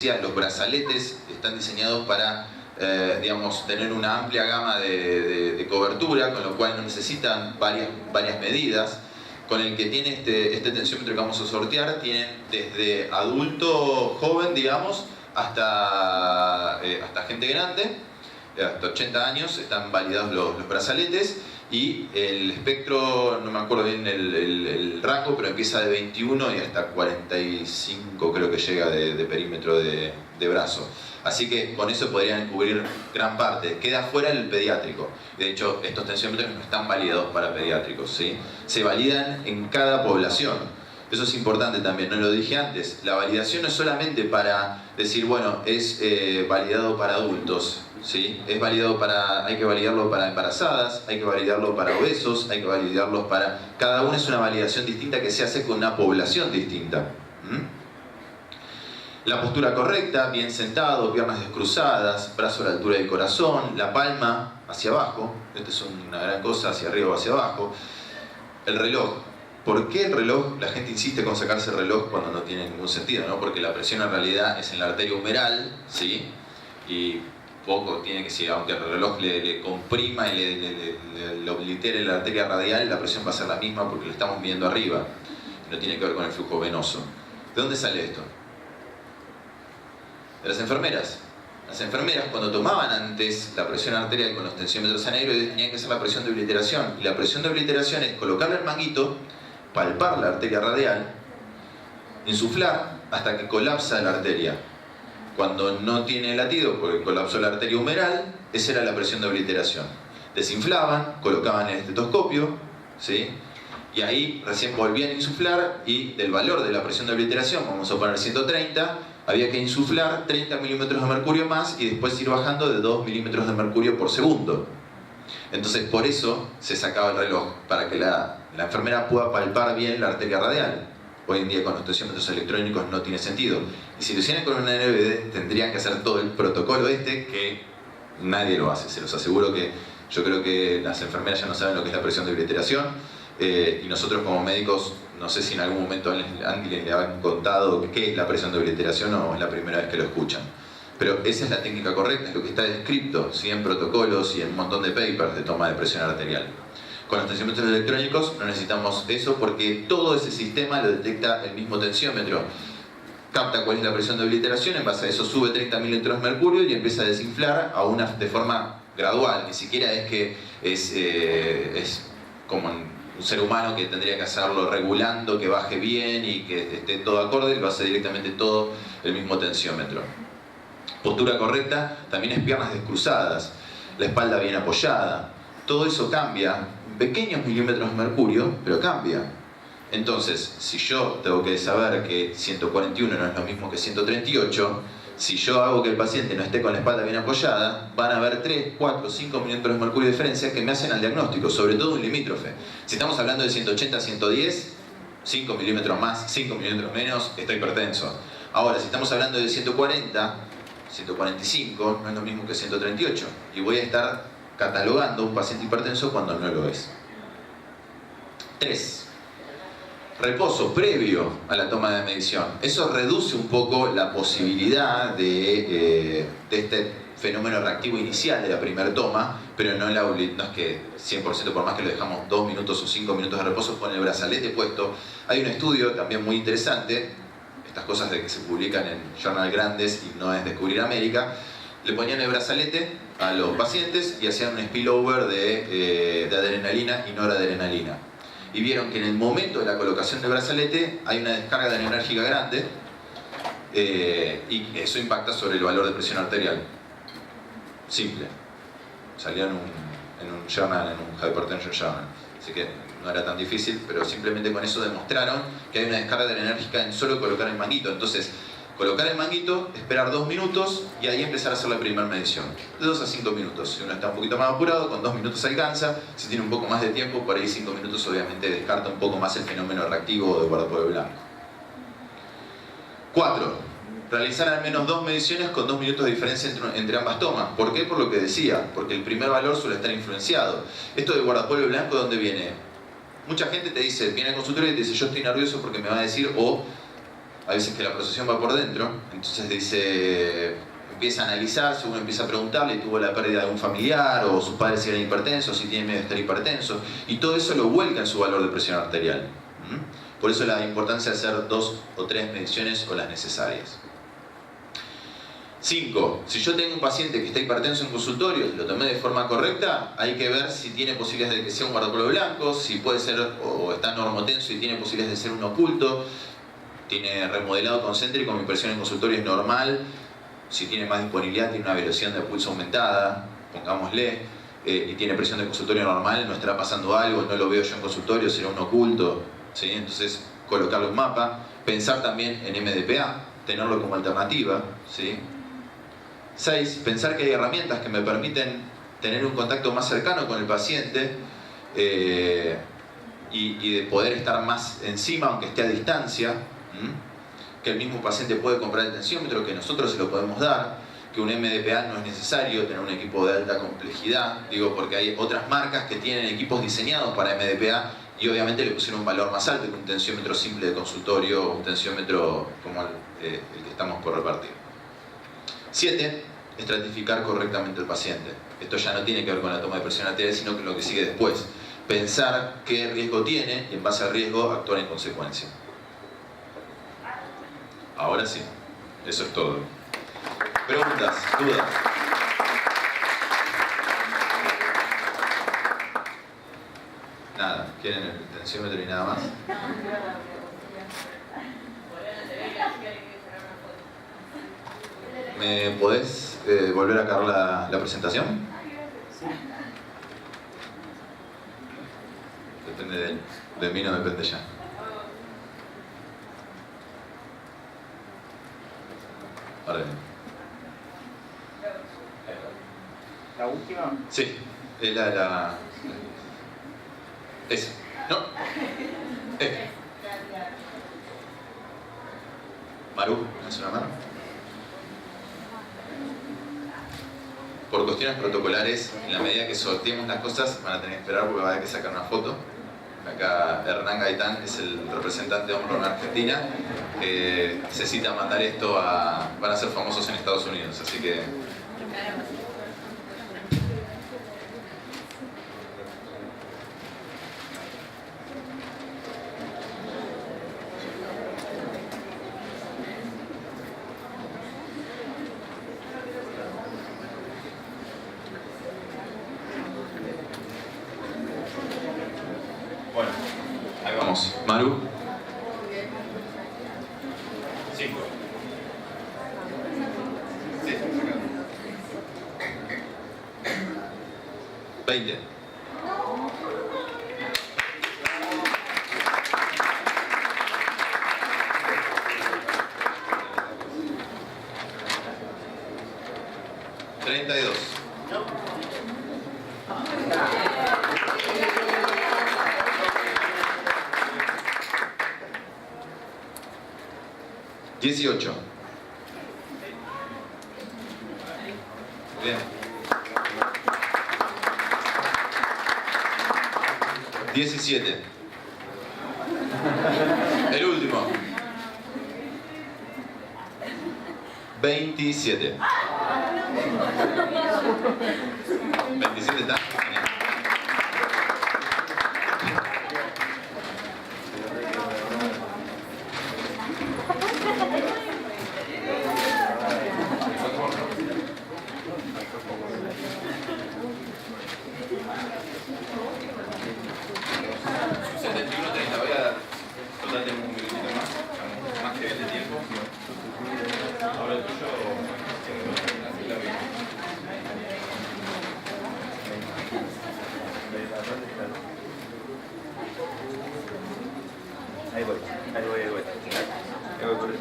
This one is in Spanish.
los brazaletes están diseñados para digamos, tener una amplia gama de cobertura, con lo cual no necesitan varias medidas. Con el que tiene este tensiómetro que vamos a sortear, tienen desde adulto joven, digamos, hasta gente grande, hasta 80 años, están validados los brazaletes. Y el espectro, no me acuerdo bien el rango, pero empieza de 21 y hasta 45 creo que llega de perímetro de brazo. Así que con eso podrían cubrir gran parte. Queda fuera el pediátrico. De hecho, estos tensiómetros no están validados para pediátricos, ¿sí? Se validan en cada población. Eso es importante también, no lo dije antes. La validación no es solamente para decir, bueno, es validado para adultos, ¿sí? Es validado hay que validarlo para embarazadas, hay que validarlo para obesos, hay que validarlos para... Cada uno es una validación distinta que se hace con una población distinta. La postura correcta, bien sentado, piernas descruzadas, brazo a la altura del corazón, la palma hacia abajo, esto es una gran cosa, hacia arriba o hacia abajo. El reloj. ¿Por qué el reloj? La gente insiste con sacarse el reloj cuando no tiene ningún sentido, ¿no? Porque la presión en realidad es en la arteria humeral, ¿sí? Y poco tiene que ser, aunque el reloj le comprima y le oblitere la arteria radial, la presión va a ser la misma porque lo estamos viendo arriba. No tiene que ver con el flujo venoso. ¿De dónde sale esto? De las enfermeras. Las enfermeras, cuando tomaban antes la presión arterial con los tensiómetros aneroides, tenían que hacer la presión de obliteración. Y la presión de obliteración es colocarle el manguito, palpar la arteria radial, insuflar hasta que colapsa la arteria. Cuando no tiene latido, porque colapsó la arteria humeral, esa era la presión de obliteración. Desinflaban, colocaban el estetoscopio, ¿sí? Y ahí recién volvían a insuflar y del valor de la presión de obliteración, vamos a poner 130, había que insuflar 30 milímetros de mercurio más y después ir bajando de 2 milímetros de mercurio por segundo. Entonces por eso se sacaba el reloj, para que la enfermera pueda palpar bien la arteria radial. Hoy en día con los tensiómetros electrónicos no tiene sentido. Y si lo hicieran con una NBD tendrían que hacer todo el protocolo que nadie lo hace. Se los aseguro que yo creo que las enfermeras ya no saben lo que es la presión de obliteración. Y nosotros como médicos, no sé si en algún momento alguien le han contado qué es la presión de obliteración o es la primera vez que lo escuchan. Pero esa es la técnica correcta, es lo que está descrito, ¿sí? En protocolos y en un montón de papers de toma de presión arterial. Con los tensiómetros electrónicos no necesitamos eso porque todo ese sistema lo detecta el mismo tensiómetro. Capta cuál es la presión de obliteración, en base a eso sube 30 mililitros de mercurio y empieza a desinflar de forma gradual. Ni siquiera es que es como un ser humano que tendría que hacerlo regulando, que baje bien y que esté todo acorde, lo hace directamente todo el mismo tensiómetro. Postura correcta también es piernas descruzadas, la espalda bien apoyada. Todo eso cambia, pequeños milímetros de mercurio, pero cambia. Entonces, si yo tengo que saber que 141 no es lo mismo que 138, si yo hago que el paciente no esté con la espalda bien apoyada, van a haber 3, 4, 5 milímetros de mercurio de diferencia que me hacen al diagnóstico, sobre todo un limítrofe. Si estamos hablando de 180 a 110, 5 milímetros más, 5 milímetros menos, está hipertenso. Ahora, si estamos hablando de 140, 145, no es lo mismo que 138. Y voy a estar catalogando un paciente hipertenso cuando no lo es. 3. Reposo previo a la toma de medición. Eso reduce un poco la posibilidad de este fenómeno reactivo inicial de la primera toma, pero no es que 100% por más que lo dejamos 2 minutos o 5 minutos de reposo con el brazalete puesto. Hay un estudio también muy interesante, estas cosas de que se publican en journal grandes y no es Descubrir América, le ponían el brazalete a los pacientes y hacían un spillover de adrenalina y noradrenalina. Y vieron que en el momento de la colocación del brazalete hay una descarga adrenérgica grande y eso impacta sobre el valor de presión arterial. Simple. Salió en un journal, en un Hypertension Journal. Así que no era tan difícil, pero simplemente con eso demostraron que hay una descarga adrenérgica en solo colocar el manguito. Entonces, colocar el manguito, esperar 2 minutos y ahí empezar a hacer la primera medición. De 2 a 5 minutos. Si uno está un poquito más apurado, con 2 minutos alcanza. Si tiene un poco más de tiempo, por ahí 5 minutos obviamente descarta un poco más el fenómeno reactivo de guardapolvo blanco. 4. Realizar al menos 2 mediciones con 2 minutos de diferencia entre ambas tomas. ¿Por qué? Por lo que decía. Porque el primer valor suele estar influenciado. Esto de guardapolvo blanco, ¿de dónde viene? Mucha gente te dice, viene al consultorio y te dice, yo estoy nervioso porque me va a decir, o a veces que la procesión va por dentro, entonces dice, empieza a analizarse, uno empieza a preguntarle si tuvo la pérdida de un familiar, o sus padres si eran hipertensos, si tienen miedo de estar hipertensos, y todo eso lo vuelca en su valor de presión arterial. Por eso la importancia de hacer 2 o 3 mediciones o las necesarias. 5. Si yo tengo un paciente que está hipertenso en consultorio y lo tomé de forma correcta, hay que ver si tiene posibilidades de que sea un guardapolvo blanco, si puede ser o está normotenso y tiene posibilidades de ser un oculto, tiene remodelado concéntrico, mi presión en consultorio es normal, si tiene más disponibilidad, tiene una velocidad de pulso aumentada, pongámosle, y tiene presión de consultorio normal, no estará pasando algo, no lo veo yo en consultorio, será un oculto, ¿sí? Entonces colocarle un mapa, pensar también en MDPA, tenerlo como alternativa, ¿sí? 6. Pensar que hay herramientas que me permiten tener un contacto más cercano con el paciente y de poder estar más encima, aunque esté a distancia. Que el mismo paciente puede comprar el tensiómetro, que nosotros se lo podemos dar, que un MDPA no es necesario tener un equipo de alta complejidad, digo porque hay otras marcas que tienen equipos diseñados para MDPA y obviamente le pusieron un valor más alto que un tensiómetro simple de consultorio o un tensiómetro como el que estamos por repartir. 7. Estratificar correctamente el paciente. Esto ya no tiene que ver con la toma de presión arterial, sino con lo que sigue después. Pensar qué riesgo tiene y en base al riesgo actuar en consecuencia. Ahora sí, eso es todo. Preguntas, dudas. Nada, ¿quieren el tensiómetro y nada más? ¿Me podés volver a cargar la presentación? Depende de él. De mí no depende ya. Ahora bien. ¿La última? Sí, esa. No. Maru, ¿es una mano? Por cuestiones protocolares, en la medida que sorteemos las cosas, van a tener que esperar porque va a haber que sacar una foto. Acá Hernán Gaitán es el representante de Omron en Argentina. Necesita mandar esto van a ser famosos en Estados Unidos, así que... Bueno, ahí vamos. Maru. 5. Sí, 20. 32. 18. Bien. 17. El último. 27. 27 está. Genial. Ahí voy. Ahí voy por el...